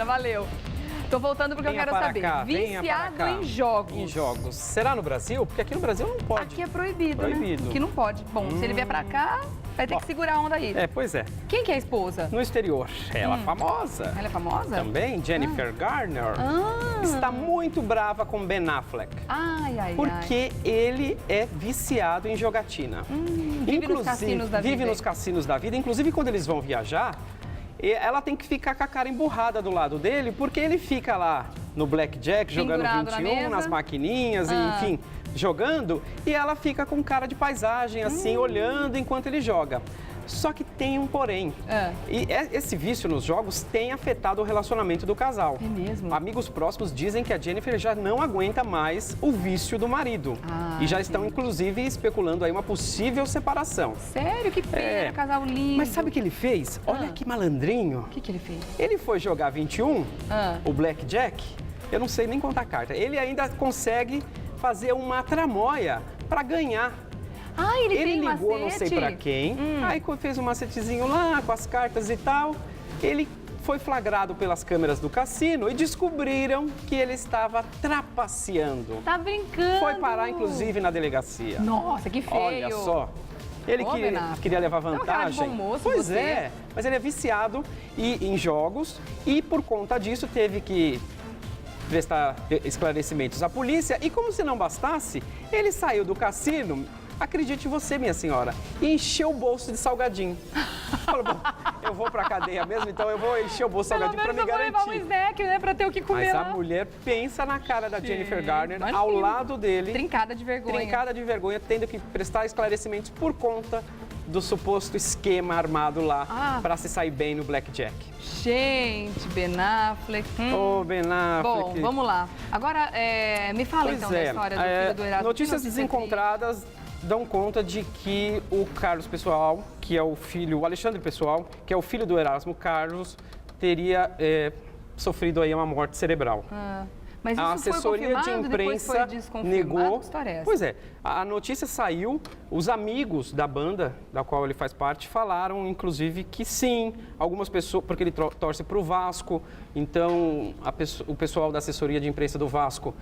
Valeu. Tô voltando porque eu quero saber. Viciado em jogos. Em jogos. Será no Brasil? Porque aqui no Brasil não pode. Aqui é proibido, né? Aqui não pode. Bom, se ele vier pra cá, vai ter que segurar a onda aí. Pois é. Quem que é a esposa? No exterior. Ela é famosa. Ela é famosa? Também, Jennifer Garner. Está muito brava com Ben Affleck. Porque ele é viciado em jogatina. Vive nos cassinos da vida. Vive nos cassinos da vida. Inclusive, quando eles vão viajar, ela tem que ficar com a cara emburrada do lado dele, porque ele fica lá no blackjack, jogando 21, nas maquininhas, enfim, jogando, e ela fica com cara de paisagem, assim, olhando enquanto ele joga. Só que tem um porém. E esse vício nos jogos tem afetado o relacionamento do casal. É mesmo? Amigos próximos dizem que a Jennifer já não aguenta mais o vício do marido. E já estão, inclusive, especulando aí uma possível separação. Sério? Que pena, casal lindo. Mas sabe o que ele fez? Olha que malandrinho. O que ele fez? Ele foi jogar 21, o blackjack. Eu não sei nem contar carta. Ele ainda consegue fazer uma tramóia para ganhar. Ele ligou, não sei pra quem, aí fez um macetezinho lá com as cartas e tal. Ele foi flagrado pelas câmeras do cassino e descobriram que ele estava trapaceando. Tá brincando? Foi parar, inclusive, na delegacia. Nossa, que feio. Olha só. Ele queria levar vantagem. Pois é, mas ele é viciado em jogos e, por conta disso, teve que prestar esclarecimentos à polícia. E como se não bastasse, ele saiu do cassino. Acredite você, minha senhora, e encheu o bolso de salgadinho. Falou, bom, eu vou pra cadeia mesmo, então eu vou encher o bolso de salgadinho pra me garantir. Pelo menos eu vou levar um snack, né, pra ter o que comer. Mas a mulher pensa na cara da Jennifer Garner, ao lado dele. Trincada de vergonha. Trincada de vergonha, tendo que prestar esclarecimentos por conta do suposto esquema armado lá pra se sair bem no blackjack. Gente, Ben Affleck. Ben Affleck. Bom, vamos lá. Agora, me fala então da história do filho do Erasmo. Notícias desencontradas dão conta de que o Carlos Pessoal, que é o filho, o Alexandre Pessoal, que é o filho do Erasmo Carlos, teria sofrido aí uma morte cerebral. Mas isso a assessoria de imprensa negou. Que história é essa? Pois é, a notícia saiu, os amigos da banda, da qual ele faz parte, falaram, inclusive, que sim, algumas pessoas, porque ele torce para o Vasco, então o pessoal da assessoria de imprensa do Vasco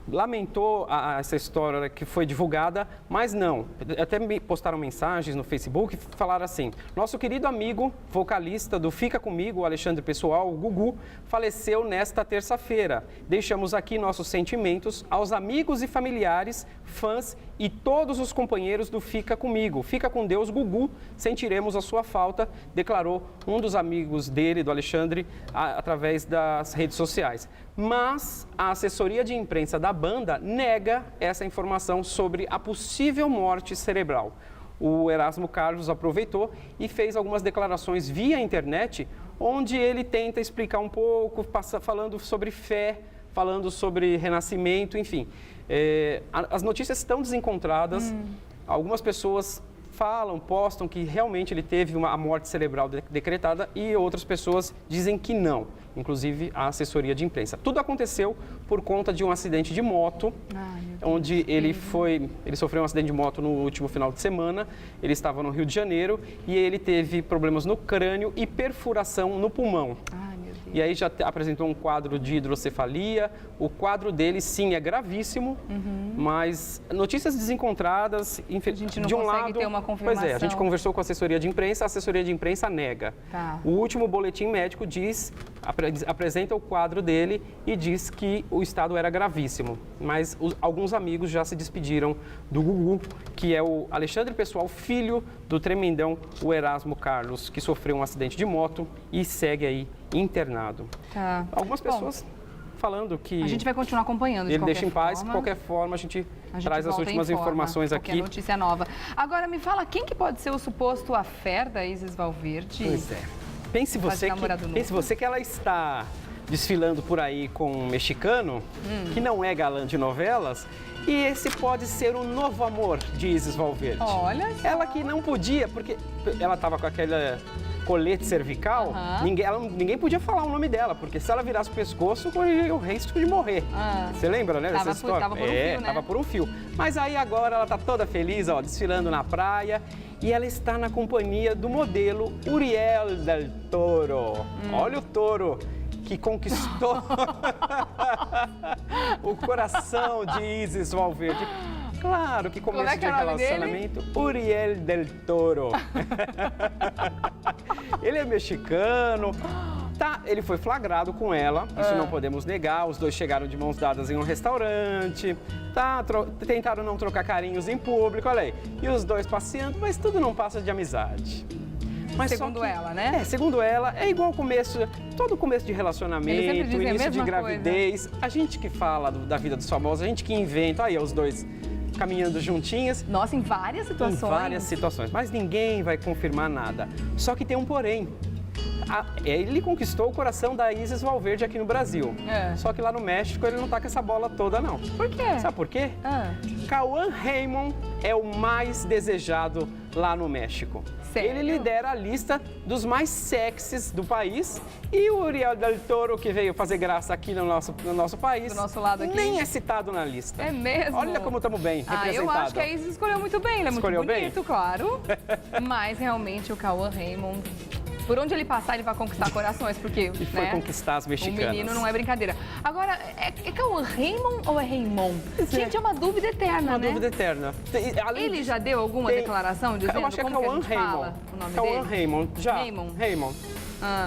lamentou essa história que foi divulgada, mas não. Até me postaram mensagens no Facebook, falaram assim: nosso querido amigo, vocalista do Fica Comigo, o Alexandre Pessoal, o Gugu, faleceu nesta terça-feira. Deixamos aqui nossos sentimentos aos amigos e familiares, fãs e todos os companheiros do Fica Comigo. Fica com Deus, Gugu, sentiremos a sua falta, declarou um dos amigos dele, do Alexandre, através das redes sociais. Mas a assessoria de imprensa da banda nega essa informação sobre a possível morte cerebral. O Erasmo Carlos aproveitou e fez algumas declarações via internet, onde ele tenta explicar um pouco, falando sobre fé, falando sobre renascimento, enfim. As notícias estão desencontradas, algumas pessoas postam que realmente ele teve a morte cerebral decretada e outras pessoas dizem que não, inclusive a assessoria de imprensa. Tudo aconteceu por conta de um acidente de moto, onde ele sofreu um acidente de moto no último final de semana, ele estava no Rio de Janeiro e ele teve problemas no crânio e perfuração no pulmão. E aí já apresentou um quadro de hidrocefalia. O quadro dele, sim, é gravíssimo, mas notícias desencontradas, a gente não consegue ter uma confirmação. Pois é, a gente conversou com a assessoria de imprensa nega. O último boletim médico apresenta o quadro dele e diz que o estado era gravíssimo. Mas alguns amigos já se despediram do Gugu, que é o Alexandre Pessoal, filho do tremendão, o Erasmo Carlos, que sofreu um acidente de moto e segue aí internado. Algumas pessoas falando que a gente vai continuar acompanhando. Ele deixa em paz, de qualquer forma a gente traz as últimas informações aqui. Notícia nova. Agora me fala, quem que pode ser o suposto affair da Isis Valverde? Pois é. Pense você que ela está desfilando por aí com um mexicano que não é galã de novelas. E esse pode ser o novo amor de Isis Valverde. Olha só. Ela que não podia, porque ela estava com aquele colete cervical, ninguém podia falar o nome dela, porque se ela virasse o pescoço, corria o risco de morrer. Você lembra, né, dessa história? Tava por um fio, né? Tava por um fio. Mas aí agora ela tá toda feliz, ó, desfilando na praia, e ela está na companhia do modelo Uriel del Toro. Olha o touro que conquistou o coração de Isis Valverde. Claro que começo de relacionamento, Uriel del Toro. Ele é mexicano. Tá, ele foi flagrado com ela, isso não podemos negar. Os dois chegaram de mãos dadas em um restaurante, tá, tentaram não trocar carinhos em público, olha aí. E os dois passeando, mas tudo não passa de amizade. Mas segundo ela, né? É, segundo ela, é igual todo começo de relacionamento, início de gravidez. A gente que fala da vida dos famosos, a gente que inventa, aí os dois caminhando juntinhas. Nossa, em várias situações. Em várias situações, mas ninguém vai confirmar nada. Só que tem um porém. Ele conquistou o coração da Isis Valverde aqui no Brasil. Só que lá no México ele não tá com essa bola toda, não. Por quê? Sabe por quê? Cauã Raymond é o mais desejado lá no México. Sério? Ele lidera a lista dos mais sexys do país. E o Uriel del Toro, que veio fazer graça aqui no nosso país, do nosso lado aqui, nem é citado na lista. É mesmo? Olha como estamos bem representados. Eu acho que a Isis escolheu muito bem. Ele é muito bonito, bem? claro. Mas realmente o Cauã Raymond, por onde ele passar, ele vai conquistar corações, porque E foi conquistar as mexicanas. O menino não é brincadeira. Agora, é Cauã Raymond ou é Raymond? Gente, é uma dúvida eterna, Uma né? dúvida eterna. Ele já deu alguma declaração dizendo eu acho que é como Cauã que a gente fala o nome Cauã dele? Raymond, já. Raymond.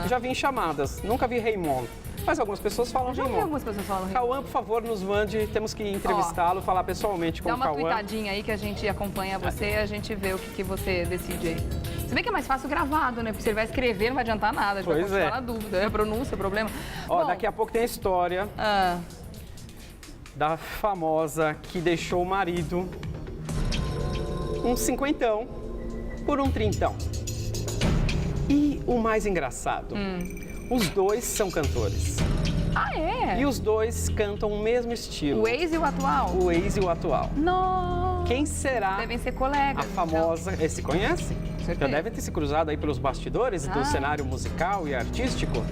Já vi em chamadas, nunca vi Raymond. Mas algumas pessoas falam Já vi Raymond. algumas pessoas falando Raymond. Cauã, por favor, nos mande, temos que entrevistá-lo, falar pessoalmente com o Dá Cauã. uma tweetadinha aí que a gente acompanha você e a gente vê o que você decide aí. Se bem que é mais fácil gravado, né? Porque se ele vai escrever, não vai adiantar nada, a gente vai continuar na dúvida. É pronúncia, problema. Ó, daqui a pouco tem a história da famosa que deixou o marido um cinquentão por um trintão. E o mais engraçado, os dois são cantores. Ah, é? E os dois cantam o mesmo estilo. O ex e o atual? O ex e o atual. Não. Quem será Devem ser colegas. a famosa... Se conhece? Já devem ter se cruzado aí pelos bastidores do cenário musical e artístico.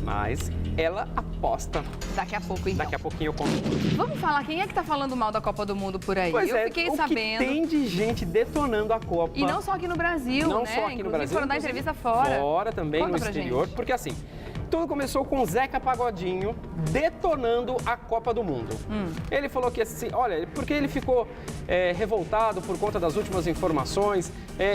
Mas ela aposta. Daqui a pouco, então. Daqui a pouquinho eu conto tudo. Vamos falar, quem é que tá falando mal da Copa do Mundo por aí? Pois eu fiquei sabendo. Que tem de gente detonando a Copa. E não só aqui no Brasil, não né? Só aqui no Brasil. Foram dar entrevista fora. Fora também, no exterior. Porque assim, tudo começou com o Zeca Pagodinho detonando a Copa do Mundo. Ele falou que assim, olha, porque ele ficou revoltado por conta das últimas informações,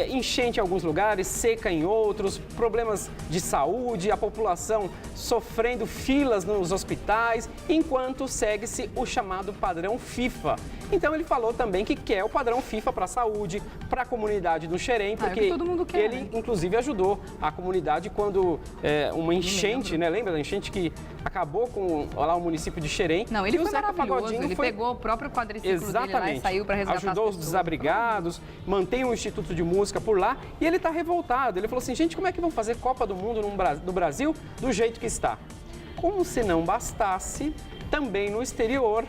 enchente em alguns lugares, seca em outros, problemas de saúde, a população sofrendo filas nos hospitais, enquanto segue-se o chamado padrão FIFA. Então ele falou também que quer o padrão FIFA para a saúde, para a comunidade do Xerém, porque todo mundo quer, ele inclusive ajudou a comunidade quando uma enchente, né? Lembra da enchente que acabou com lá o município de Xerém? Não, ele foi maravilhoso, ele pegou o próprio quadriciclo dele lá e saiu para resgatar ajudou as os desabrigados, mantém um instituto de música por lá e ele está revoltado. Ele falou assim, gente, como é que vão fazer Copa do Mundo no Brasil do jeito que está? Como se não bastasse, também no exterior,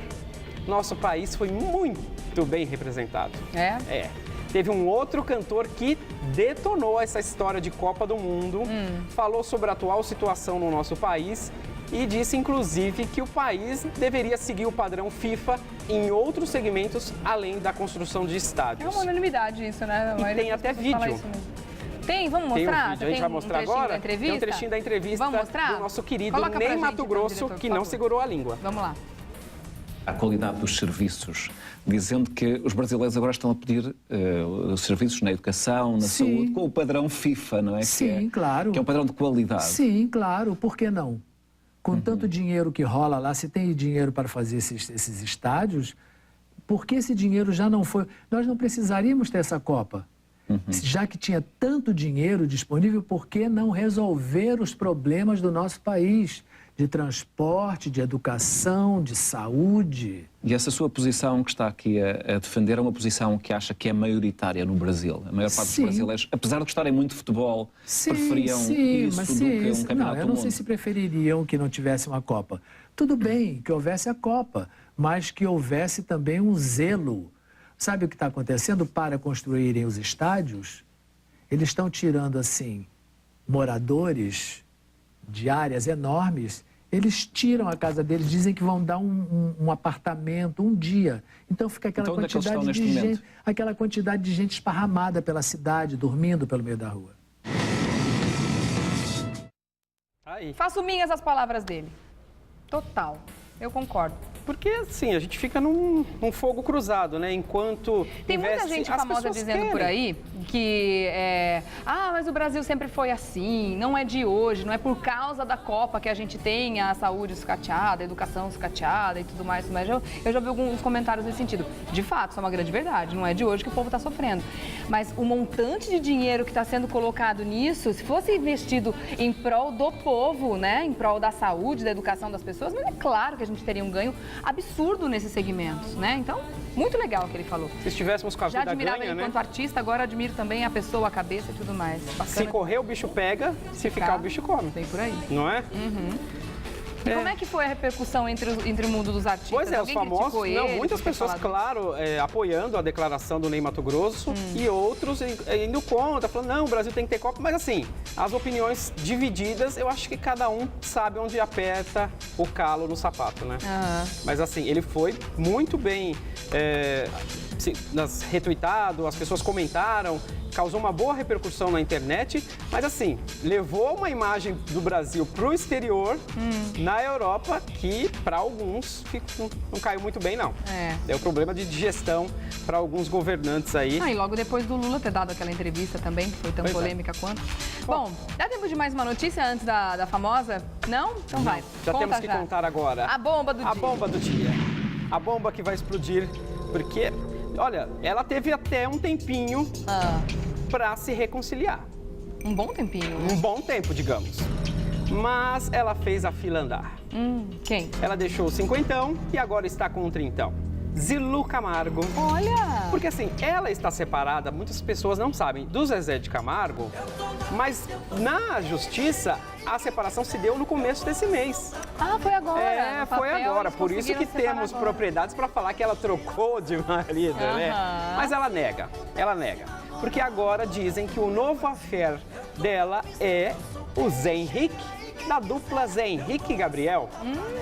nosso país foi muito bem representado. É. Teve um outro cantor que detonou essa história de Copa do Mundo, falou sobre a atual situação no nosso país e disse, inclusive, que o país deveria seguir o padrão FIFA em outros segmentos, além da construção de estádios. É uma unanimidade isso, né? E tem até vídeo. Tem? Vamos mostrar? Tem um vídeo, a gente vai mostrar agora? Tem um trechinho da entrevista Vamos mostrar? do nosso querido Coloca Ney pra Mato gente, Grosso, diretor, que por não favor. segurou a língua. Vamos lá. A qualidade dos serviços, dizendo que os brasileiros agora estão a pedir os serviços na educação, na saúde, com o padrão FIFA, não é? Sim, claro. Que é um padrão de qualidade. Sim, claro. Por que não? Com tanto dinheiro que rola lá, se tem dinheiro para fazer esses estádios, por que esse dinheiro já não foi... Nós não precisaríamos ter essa Copa. Já que tinha tanto dinheiro disponível, por que não resolver os problemas do nosso país? De transporte, de educação, de saúde. E essa sua posição que está aqui a defender é uma posição que acha que é maioritária no Brasil. A maior parte dos brasileiros, apesar de gostarem muito de futebol, preferiam isso do que um campeonato do mundo. Eu não sei se prefeririam que não tivesse uma Copa. Tudo bem que houvesse a Copa, mas que houvesse também um zelo. Sabe o que está acontecendo? Para construírem os estádios, eles estão tirando, assim, moradores de áreas enormes, eles tiram a casa deles, dizem que vão dar um apartamento um dia. Então fica aquela quantidade de gente, aquela quantidade de gente esparramada pela cidade, dormindo pelo meio da rua. aí. Faço minhas as palavras dele. Total. Eu concordo. Porque, assim, a gente fica num fogo cruzado, né? Enquanto tem muita gente famosa dizendo por aí que mas o Brasil sempre foi assim, não é de hoje, não é por causa da Copa que a gente tem a saúde sucateada, a educação sucateada e tudo mais. Mas eu já vi alguns comentários nesse sentido. De fato, isso é uma grande verdade, não é de hoje que o povo está sofrendo. Mas o montante de dinheiro que está sendo colocado nisso, se fosse investido em prol do povo, né? Em prol da saúde, da educação das pessoas, mas é claro que a gente teria um ganho absurdo nesses segmentos, né? Então, muito legal o que ele falou. Se estivéssemos com a vida já admirava ganha, ele enquanto artista, agora admiro também a pessoa, a cabeça e tudo mais. Bacana. Se correr, o bicho pega, se ficar, o bicho come. Tem por aí. Não é? E como é que foi a repercussão entre o mundo dos artistas? Pois é, alguém os famosos, muitas pessoas, claro, apoiando a declaração do Ney Matogrosso e outros indo contra, falando, não, o Brasil tem que ter Copa. Mas assim, as opiniões divididas, eu acho que cada um sabe onde aperta o calo no sapato, né? Mas assim, ele foi muito bem retuitado, as pessoas comentaram, causou uma boa repercussão na internet, mas assim, levou uma imagem do Brasil para o exterior, na Europa, que para alguns não caiu muito bem, não. Deu problema de digestão para alguns governantes aí. E logo depois do Lula ter dado aquela entrevista também, que foi tão polêmica quanto. Bom, dá tempo de mais uma notícia antes da famosa? Não? Então vai. Já temos que contar agora. A bomba do dia. A bomba do dia. A bomba que vai explodir, porque, olha, ela teve até um tempinho para se reconciliar. Um bom tempinho. Um bom tempo, digamos. Mas ela fez a fila andar. Quem? Ela deixou o cinquentão e agora está com um trintão. Zilu Camargo. Olha! Porque assim, ela está separada, muitas pessoas não sabem, do Zezé de Camargo, mas na justiça a separação se deu no começo desse mês. Foi agora. Foi agora. Por isso que temos propriedades para falar que ela trocou de marido, né? Mas ela nega. Porque agora dizem que o novo affair dela é o Zé Henrique, da dupla Zé Henrique e Gabriel.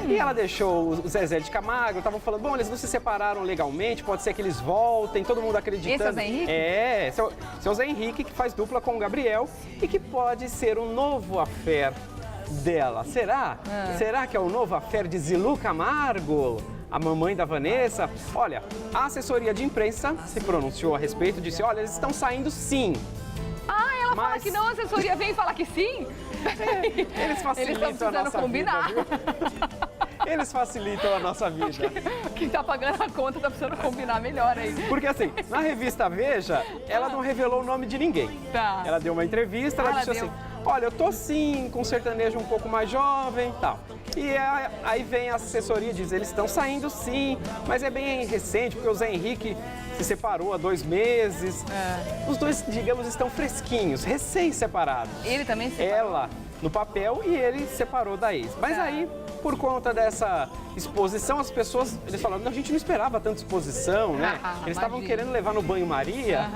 E ela deixou o Zezé de Camargo, estavam falando, bom, eles não se separaram legalmente, pode ser que eles voltem, todo mundo acreditando. Esse é o Zé Henrique? Esse é o Zé Henrique que faz dupla com o Gabriel e que pode ser um novo affair dela. Será? Será que é o novo affair de Zilu Camargo? A mamãe da Vanessa? Olha, a assessoria de imprensa se pronunciou a respeito, disse, olha, eles estão saindo sim. Ela fala que não, a assessoria vem falar que sim? Eles facilitam a nossa combinar. vida, viu? Eles facilitam a nossa vida. Quem tá pagando a conta tá precisando combinar melhor aí. Porque assim, na revista Veja, ela não revelou o nome de ninguém. Ela deu uma entrevista, ela disse assim, olha, eu tô sim com um sertanejo um pouco mais jovem e tal. E aí vem a assessoria e diz, eles estão saindo sim, mas é bem recente, porque o Zé Henrique se separou há 2 meses. Os dois, digamos, estão fresquinhos, recém-separados. Ele também se separou? Ela no papel e ele separou da ex. Mas aí, por conta dessa exposição, as pessoas, eles falaram, não, a gente não esperava tanta exposição, né? Eles estavam querendo levar no banho-maria,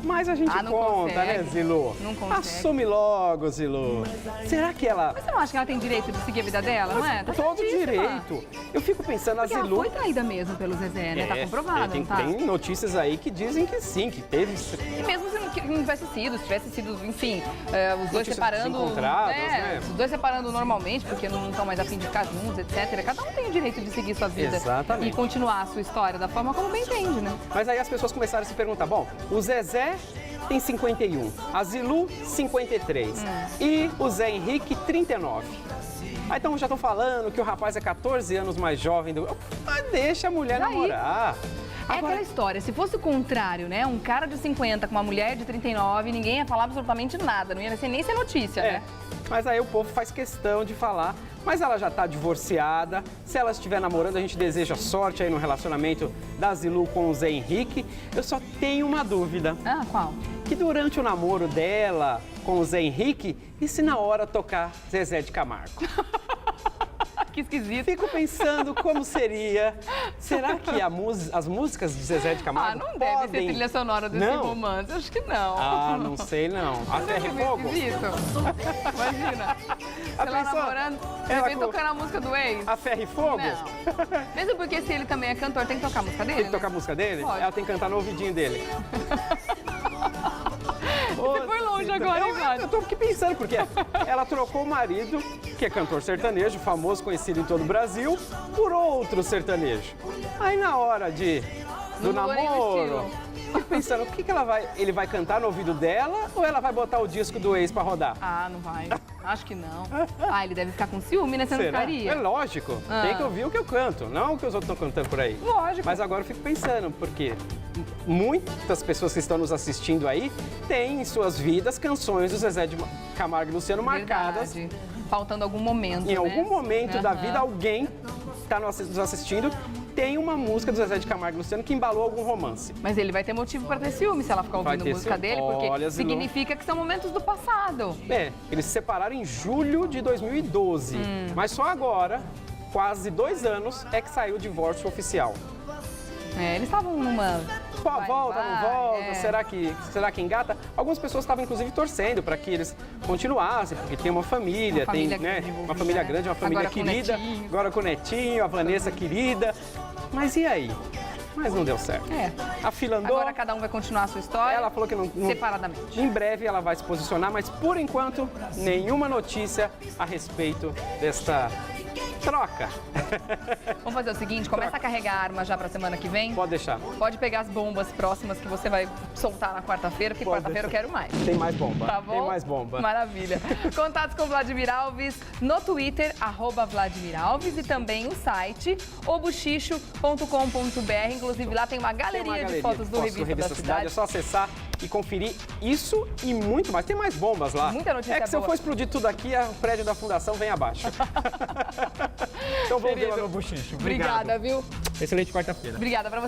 mas a gente conta, consegue, né, Zilu? Não consegue. Assume logo, Zilu. Será que ela... Mas você não acha que ela tem direito de seguir a vida dela, não é? Tá todo certíssima. direito. Eu fico pensando, porque a Zilu... ela foi traída mesmo pelo Zezé, né? Tá comprovado, não tá? Tem notícias aí que dizem que sim, que teve... E mesmo se não tivesse sido, enfim, os dois Notícias separando... desencontradas, né? Os dois separando normalmente, porque não estão mais a fim de ficar juntos, etc. Cada um tem o direito de seguir sua vida. Exatamente. E continuar a sua história da forma como bem entende, né? Mas aí as pessoas começaram a se perguntar, bom, o Zezé tem 51, a Zilu 53 e o Zé Henrique 39. Aí então já estão falando que o rapaz é 14 anos mais jovem do... Mas deixa a mulher namorar. É aquela história, se fosse o contrário, né? Um cara de 50 com uma mulher de 39, ninguém ia falar absolutamente nada, não ia nem ser notícia, né? Mas aí o povo faz questão de falar, mas ela já está divorciada, se ela estiver namorando, a gente deseja sorte aí no relacionamento da Zilu com o Zé Henrique. Eu só tenho uma dúvida. Qual? Que durante o namoro dela com o Zé Henrique, e se na hora tocar Zezé de Camargo? Que esquisito. Fico pensando como seria. Será que as músicas de Zezé de Camargo não deve ser trilha sonora desse romance. Acho que não. Não sei não. A Ferro e Fogo? Imagina. Você lá namorando, de repente tocando a música do ex. A Ferro e Fogo? Não. Mesmo porque se ele também é cantor, tem que tocar a música dele, Tem que tocar a música dele? Pode. Ela tem que cantar no ouvidinho dele. Você foi longe agora, hein, Vlad? Eu tô aqui pensando, porque ela trocou o marido que é cantor sertanejo, famoso, conhecido em todo o Brasil, por outro sertanejo. Aí na hora do namoro, fico pensando, o que ele vai cantar no ouvido dela ou ela vai botar o disco do ex pra rodar? Ah, não vai. Acho que não. Ah, ele deve ficar com ciúme, né? Você não Será? ficaria? É lógico. Tem que ouvir o que eu canto, não o que os outros estão cantando por aí. Lógico. Mas agora eu fico pensando, porque muitas pessoas que estão nos assistindo aí têm em suas vidas canções do Zezé de Camargo e Luciano marcadas. Verdade. Faltando algum momento, Em né? algum momento da vida, alguém está nos assistindo tem uma música do Zezé de Camargo e Luciano que embalou algum romance. Mas ele vai ter motivo para ter ciúme se ela ficar ouvindo a música dele, porque Olha, significa que são momentos do passado. Eles se separaram em julho de 2012, mas só agora, quase 2 anos, é que saiu o divórcio oficial. Eles estavam numa... Volta, não volta, será que engata? Algumas pessoas estavam, inclusive, torcendo para que eles continuassem, porque tem uma família, uma família grande, uma família agora querida, agora com o netinho, a Vanessa querida. Mas e aí? Mas não deu certo. A fila andou. Agora cada um vai continuar a sua história. Ela falou que não separadamente. Em breve ela vai se posicionar, mas por enquanto, nenhuma notícia a respeito desta troca. Vamos fazer o seguinte, começa a carregar a arma já pra semana que vem. Pode deixar. Pode pegar as bombas próximas que você vai soltar na quarta-feira, porque quarta-feira eu quero mais. Tem mais bomba. Tá bom? Tem mais bomba. Maravilha. Contatos com Vladimir Alves no Twitter, @Vladimir Alves, e também o site obuchicho.com.br. Inclusive lá tem uma galeria de fotos do Revista da Cidade. É só acessar e conferir isso e muito mais. Tem mais bombas lá. Muita notícia se eu for explodir tudo aqui, o prédio da fundação vem abaixo. Então vamos ver lá no Obuchicho. Obrigada, viu? Excelente quarta-feira. Obrigada pra você.